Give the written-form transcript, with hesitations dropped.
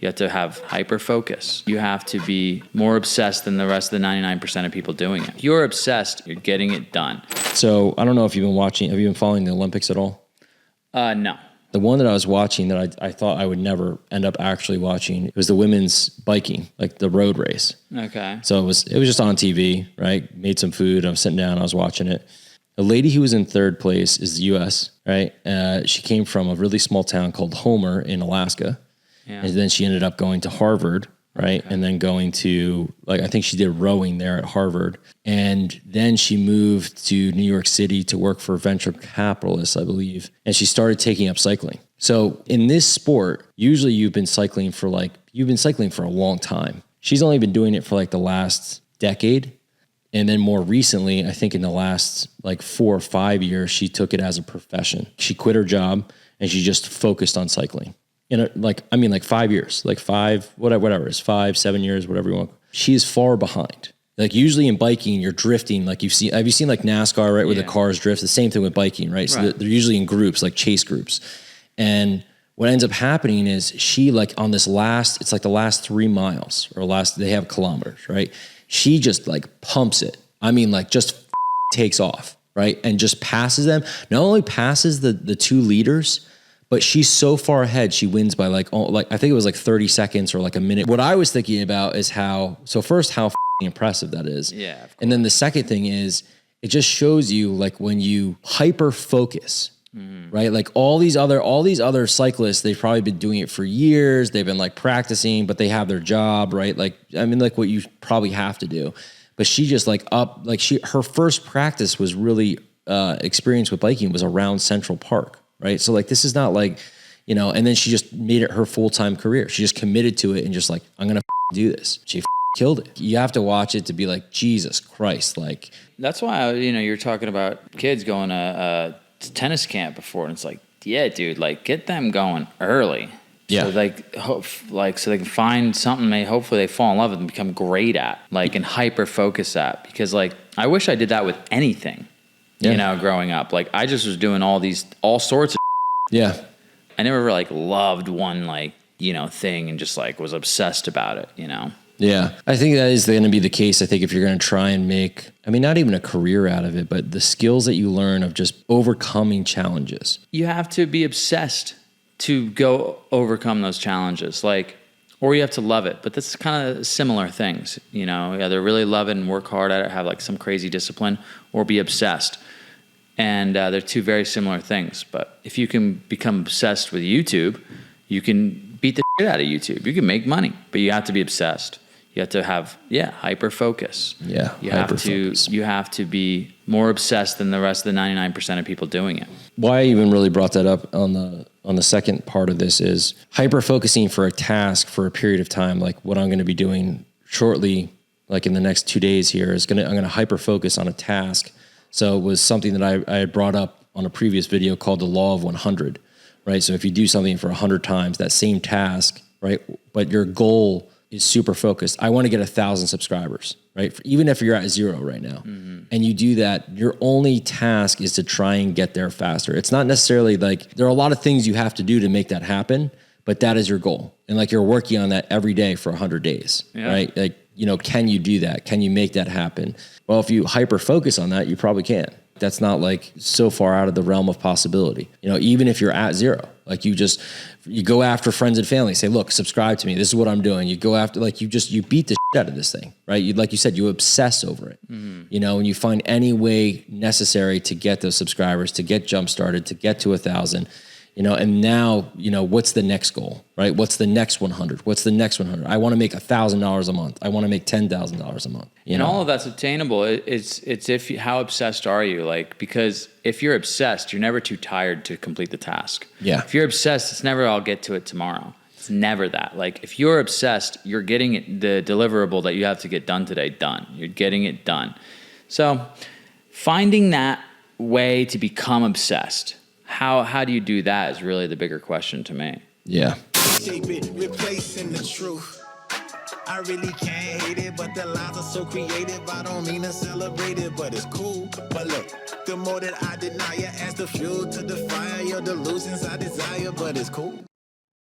You have to have hyperfocus. You have to be more obsessed than the rest of the 99% of people doing it. If you're obsessed, you're getting it done. So I don't know if you've been watching, have you been following the Olympics at all? No. The one that I was watching that I thought I would never end up actually watching, it was the women's biking, like the road race. Okay. So it was just on TV, right? Made some food. I was sitting down. I was watching it. The lady who was in third place is the U.S., right? She came from a really small town called Homer in Alaska. Yeah. And then she ended up going to Harvard, right? Okay. And then going to, like, I think she did rowing there at Harvard. And then she moved to New York City to work for venture capitalists, I believe. And she started taking up cycling. So in this sport, usually you've been cycling for a long time. She's only been doing it for like the last decade. And then more recently, I think in the last like 4 or 5 years, she took it as a profession. She quit her job and she just focused on cycling. Like 5 years, like whatever it is, 5, 7 years, whatever you want. She is far behind. Like usually in biking, you're drifting. Like have you seen like NASCAR, right? Where the cars drift? The same thing with biking, right? So they're usually in groups, like chase groups. And what ends up happening is she like on this it's like the last 3 miles they have kilometers, right? She just like pumps it. I mean, like just takes off, right? And just passes them. Not only passes the 2 leaders, but she's so far ahead, she wins by like I think it was like 30 seconds or like a minute. What I was thinking about is how impressive that is. Yeah. And then the second thing is it just shows you like when you hyper focus, right? Like all these other cyclists, they've probably been doing it for years. They've been like practicing, but they have their job, right? Like, I mean, like what you probably have to do. But she just her first practice was really experience with biking was around Central Park, right? So like, this is not like, and then she just made it her full-time career. She just committed to it and just like, I'm going to do this. She killed it. You have to watch it to be like, Jesus Christ. Like, that's why, you're talking about kids going to tennis camp before. And it's like, yeah, dude, like get them going early. Yeah. So so they can find something hopefully they fall in love with and become great at, like, and hyper focus at. Because like, I wish I did that with anything, growing up. Like I just was doing all sorts of yeah. I never like loved one thing and just like was obsessed about it, Yeah. I think that is going to be the case. I think if you're going to try and make, not even a career out of it, but the skills that you learn of just overcoming challenges. You have to be obsessed to go overcome those challenges. Or you have to love it, but that's kind of similar things, either really love it and work hard at it, have like some crazy discipline, or be obsessed. And they're 2 very similar things. But if you can become obsessed with YouTube, you can beat the shit out of YouTube. You can make money, but you have to be obsessed. You have to have, hyper focus. Yeah, you have to be more obsessed than the rest of the 99% of people doing it. Why I even really brought that up on the second part of this is hyper focusing for a task for a period of time. Like what I'm going to be doing shortly, like in the next 2 days here, I'm going to hyper focus on a task. So it was something that I had brought up on a previous video called the law of 100, right? So if you do something for 100 times, that same task, right? But your goal is super focused. I want to get 1,000 subscribers, right? Even if you're at 0 right now, and you do that, your only task is to try and get there faster. It's not necessarily like there are a lot of things you have to do to make that happen, but that is your goal. And like you're working on that every day for 100 days, right? Like, can you do that? Can you make that happen? Well, if you hyper focus on that, you probably can. That's not like so far out of the realm of possibility. Even if you're at 0, like you go after friends and family, say, look, subscribe to me. This is what I'm doing. You go after, like you beat the shit out of this thing, right? Like you said, you obsess over it, and you find any way necessary to get those subscribers, to get jump started, to get to 1,000, and now, what's the next goal, right? What's the next 100? What's the next 100? I want to make $1,000 a month. I want to make $10,000 a month. And all of that's obtainable. It's how obsessed are you? Like, because if you're obsessed, you're never too tired to complete the task. Yeah. If you're obsessed, it's never, I'll get to it tomorrow. It's never that. Like if you're obsessed, you're getting it, the deliverable that you have to get done today, done. You're getting it done. So finding that way to become obsessed, how do you do that is really the bigger question to me. Yeah. Shape it, replacing the truth. I really can't hate it, but the lines are so creative. I don't mean to celebrate it, but it's cool. But look, the more that I deny it, adds the fuel to the fire. Your delusions I desire, but it's cool.